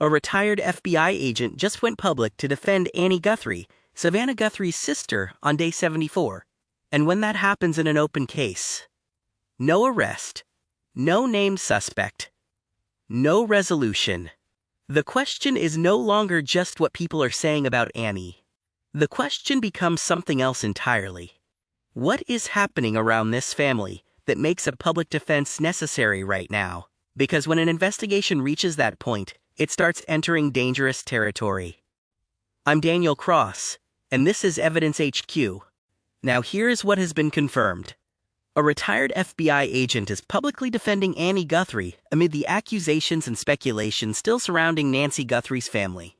A retired FBI agent just went public to defend Annie Guthrie, Savannah Guthrie's sister, on day 74. And when that happens in an open case, no arrest, no named suspect, no resolution. The question is no longer just what people are saying about Annie. The question becomes something else entirely. What is happening around this family that makes a public defense necessary right now? Because when an investigation reaches that point, it starts entering dangerous territory. I'm Daniel Cross, and this is Evidence HQ. Now here's what has been confirmed. A retired FBI agent is publicly defending Annie Guthrie amid the accusations and speculation still surrounding Nancy Guthrie's family.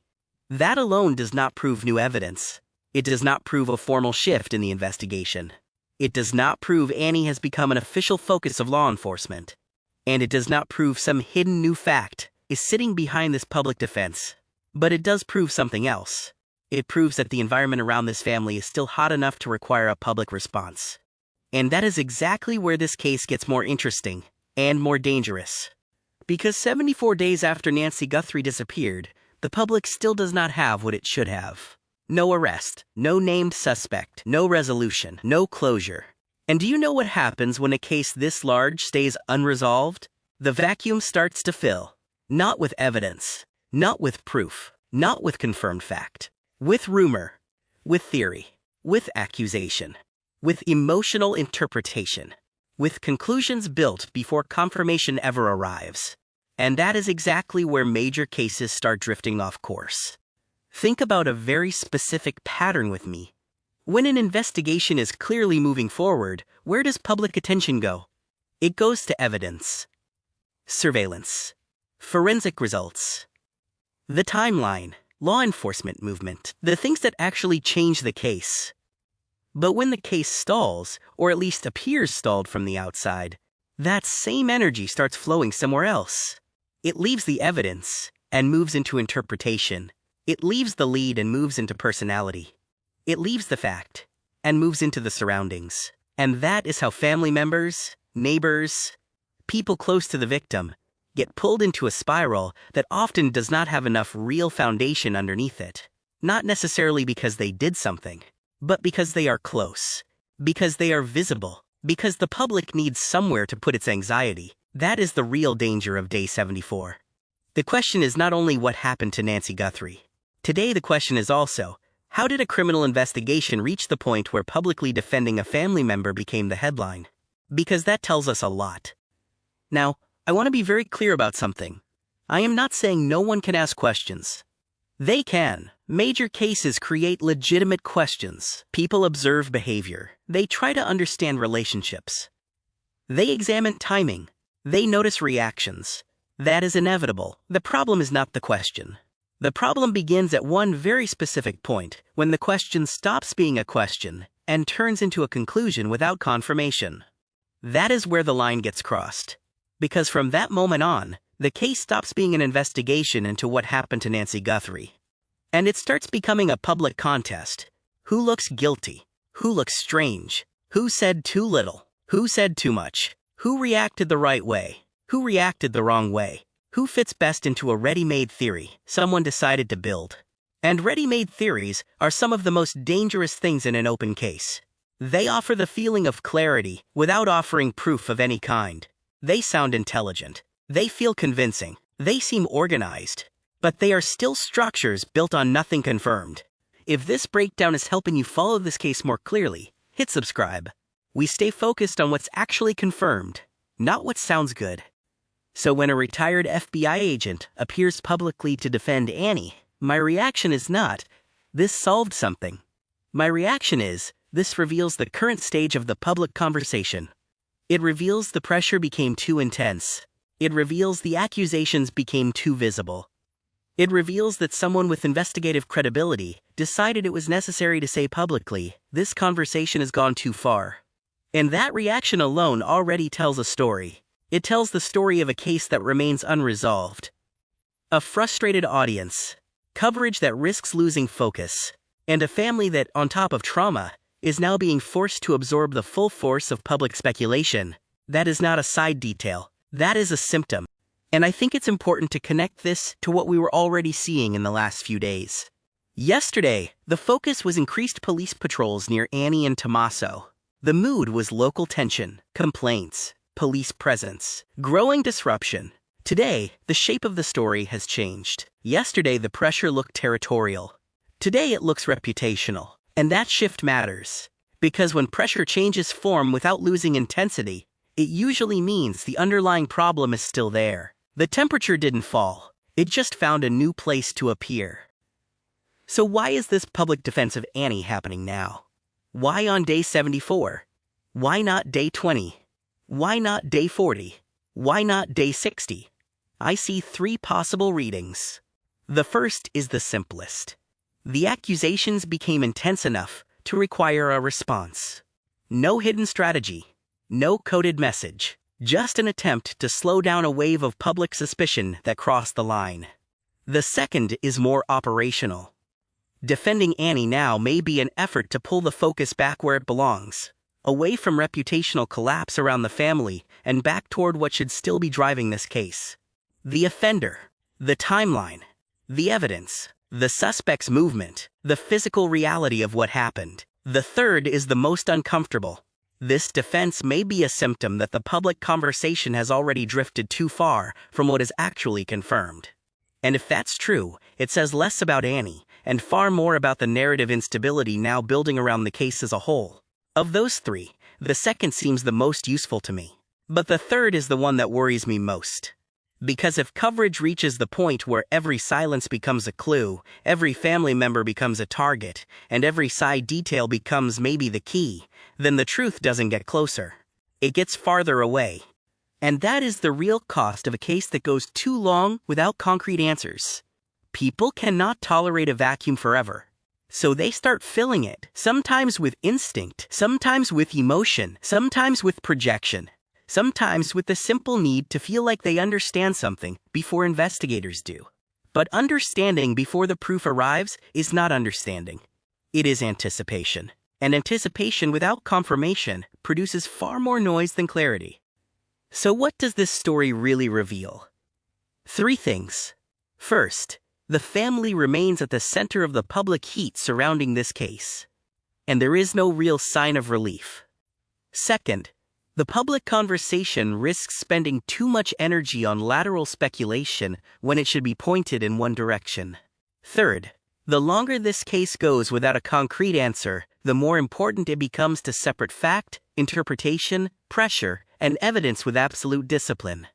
That alone does not prove new evidence. It does not prove a formal shift in the investigation. It does not prove Annie has become an official focus of law enforcement. And it does not prove some hidden new fact is sitting behind this public defense. But it does prove something else. It proves that the environment around this family is still hot enough to require a public response. And that is exactly where this case gets more interesting and more dangerous. Because 74 days after Nancy Guthrie disappeared, the public still does not have what it should have. No arrest, no named suspect, no resolution, no closure. And do you know what happens when a case this large stays unresolved? The vacuum starts to fill. Not with evidence, not with proof, not with confirmed fact. With rumor, with theory, with accusation, with emotional interpretation, with conclusions built before confirmation ever arrives. And that is exactly where major cases start drifting off course. Think about a very specific pattern with me. When an investigation is clearly moving forward, where does public attention go? It goes to evidence, surveillance, forensic results, the timeline, law enforcement movement, the things that actually change the case. But when the case stalls, or at least appears stalled from the outside, that same energy starts flowing somewhere else. It leaves the evidence and moves into interpretation. It leaves the lead and moves into personality. It leaves the fact and moves into the surroundings. And that is how family members, neighbors, people close to the victim get pulled into a spiral that often does not have enough real foundation underneath it. Not necessarily because they did something, but because they are close, because they are visible, because the public needs somewhere to put its anxiety. That is the real danger of day 74. The question is not only what happened to Nancy Guthrie. Today the question is also, how did a criminal investigation reach the point where publicly defending a family member became the headline? Because that tells us a lot. Now, I want to be very clear about something. I am not saying no one can ask questions. They can. Major cases create legitimate questions. People observe behavior. They try to understand relationships. They examine timing. They notice reactions. That is inevitable. The problem is not the question. The problem begins at one very specific point, when the question stops being a question and turns into a conclusion without confirmation. That is where the line gets crossed. Because from that moment on, the case stops being an investigation into what happened to Nancy Guthrie. And it starts becoming a public contest. Who looks guilty? Who looks strange? Who said too little? Who said too much? Who reacted the right way? Who reacted the wrong way? Who fits best into a ready-made theory someone decided to build? And ready-made theories are some of the most dangerous things in an open case. They offer the feeling of clarity without offering proof of any kind. They sound intelligent. They feel convincing. They seem organized. But they are still structures built on nothing confirmed. If this breakdown is helping you follow this case more clearly, hit subscribe. We stay focused on what's actually confirmed, not what sounds good. So when a retired FBI agent appears publicly to defend Annie, my reaction is not, this solved something. My reaction is, this reveals the current stage of the public conversation. It reveals the pressure became too intense. It reveals the accusations became too visible. It reveals that someone with investigative credibility decided it was necessary to say publicly, this conversation has gone too far. And that reaction alone already tells a story. It tells the story of a case that remains unresolved. A frustrated audience, coverage that risks losing focus, and a family that, on top of trauma, is now being forced to absorb the full force of public speculation. That is not a side detail. That is a symptom. And I think it's important to connect this to what we were already seeing in the last few days. Yesterday, the focus was increased police patrols near Annie and Tommaso. The mood was local tension, complaints, police presence, growing disruption. Today, the shape of the story has changed. Yesterday, the pressure looked territorial. Today, it looks reputational. And that shift matters. Because when pressure changes form without losing intensity, it usually means the underlying problem is still there. The temperature didn't fall. It just found a new place to appear. So why is this public defense of Annie happening now? Why on day 74? Why not day 20? Why not day 40? Why not day 60? I see 3 possible readings. The first is the simplest. The accusations became intense enough to require a response. No hidden strategy. No coded message. Just an attempt to slow down a wave of public suspicion that crossed the line. The second is more operational. Defending Annie now may be an effort to pull the focus back where it belongs, away from reputational collapse around the family and back toward what should still be driving this case. The offender, the timeline, the evidence, the suspect's movement, the physical reality of what happened. The third is the most uncomfortable. This defense may be a symptom that the public conversation has already drifted too far from what is actually confirmed. And if that's true, it says less about Annie and far more about the narrative instability now building around the case as a whole. Of those 3, the second seems the most useful to me. But the third is the one that worries me most. Because if coverage reaches the point where every silence becomes a clue, every family member becomes a target, and every side detail becomes maybe the key, then the truth doesn't get closer. It gets farther away. And that is the real cost of a case that goes too long without concrete answers. People cannot tolerate a vacuum forever. So they start filling it, sometimes with instinct, sometimes with emotion, sometimes with projection, sometimes with the simple need to feel like they understand something before investigators do. But understanding before the proof arrives is not understanding. It is anticipation. And anticipation without confirmation produces far more noise than clarity. So what does this story really reveal? 3 things. First, the family remains at the center of the public heat surrounding this case. And there is no real sign of relief. Second, the public conversation risks spending too much energy on lateral speculation when it should be pointed in one direction. Third, the longer this case goes without a concrete answer, the more important it becomes to separate fact, interpretation, pressure, and evidence with absolute discipline.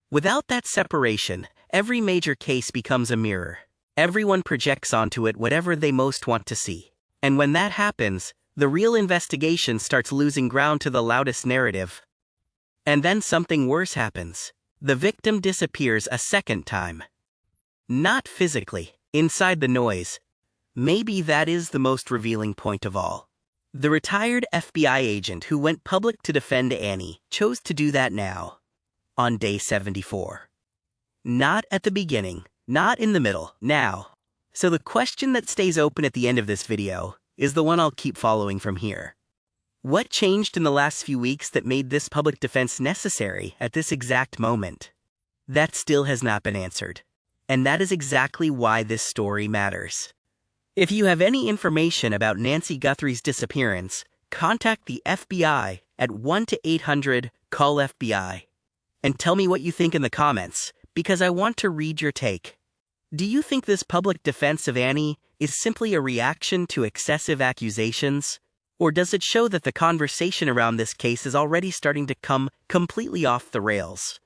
Without that separation, every major case becomes a mirror. Everyone projects onto it whatever they most want to see. And when that happens, the real investigation starts losing ground to the loudest narrative. And then something worse happens. The victim disappears a second time. Not physically, inside the noise. Maybe that is the most revealing point of all. The retired FBI agent who went public to defend Annie chose to do that now, on day 74. Not at the beginning, not in the middle, now. So the question that stays open at the end of this video is the one I'll keep following from here. What changed in the last few weeks that made this public defense necessary at this exact moment? That still has not been answered. And that is exactly why this story matters. If you have any information about Nancy Guthrie's disappearance, contact the FBI at 1-800-CALL-FBI. And tell me what you think in the comments, because I want to read your take. Do you think this public defense of Annie is simply a reaction to excessive accusations? Or does it show that the conversation around this case is already starting to come completely off the rails?